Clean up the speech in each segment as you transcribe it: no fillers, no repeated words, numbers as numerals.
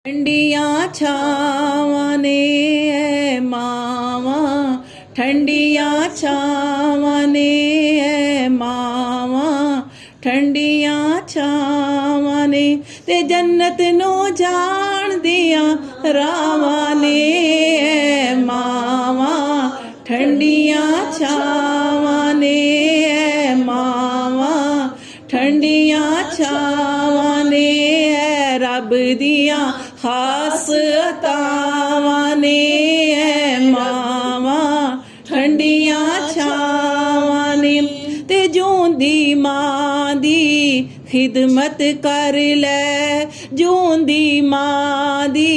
ठंडियाँ छावां ने ऐ मावां, ठंडियाँ छावां ने ऐ मावां, ठंडियाँ छावां ने ते जन्नत नू जान दियां रावां ने ऐ मावां, ठंडियाँ छावां ने ऐ मावां, ठंडियाँ छावां ने ऐ रब दियां खास अतावां ने ऐ मावां, ठंडियाँ छावां ने ते जूंदी मां दी खिदमत कर लै, जूंदी मां दी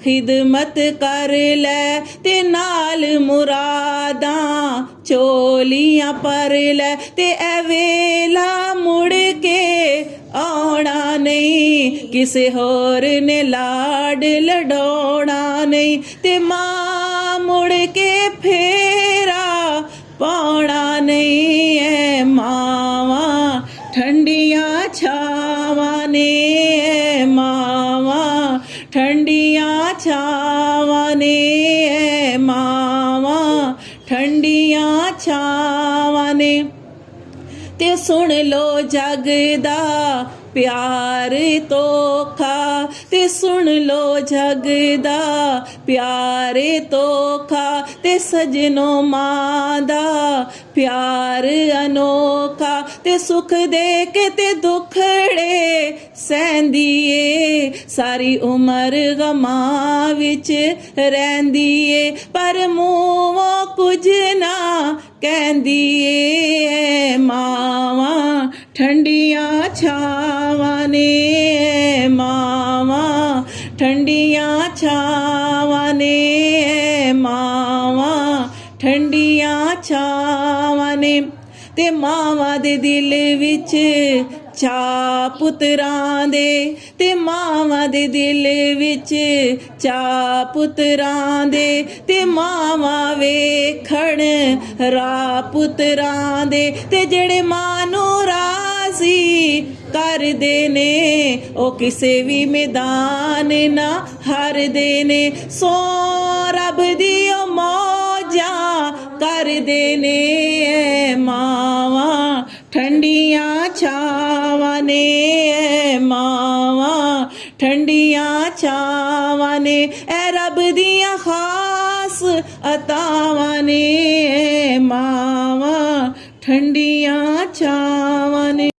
खिदमत कर लै ते नाल मुरादां चोलियां पर लै ते ऐ वेला मुड़ के आउणा नहीं, किसे होर ने लाड लडोना नहीं ते मां मुड़ के फेरा पाउणा नहीं ऐ मावां, ठंडियाँ छावां ने ऐ मावां, ठंडियाँ छावां ने ऐ मावां, ठंडियाँ छावां ने ते सुन लो जग दा प्यार तोखा, ते सुन लो जग दा प्यार तोखा ते सजनो मां दा प्यार अनोखा ते सुख दे के ते दुखड़े सहंदी ए, सारी उमर गमां विच रहिंदी ए पर मूंहों कुछ ना कहंदी ए मावां, ठंडियाँ छावां ने ऐ मावां, ठंडियाँ छावां ने ऐ मावां, ठंडियाँ छावां ने ते मावां दे दिल विच चा पुत्रां दे ते मावां दे दिल विच चा पुत्रां दे ते मावां वेखण राह पुत्रां दे ते जेड़े मां नू राज़ी करदे ने ओ किसे भी मैदान ना हारदे ने, सो रब दी ओ मौजां करदे ने ऐ मावां, ठंडियाँ छावां ने ऐ मावां, ठंडियाँ छावां ने ऐ रब दियां खास अतावां ने ऐ मावां, ठंडियाँ छावां ने।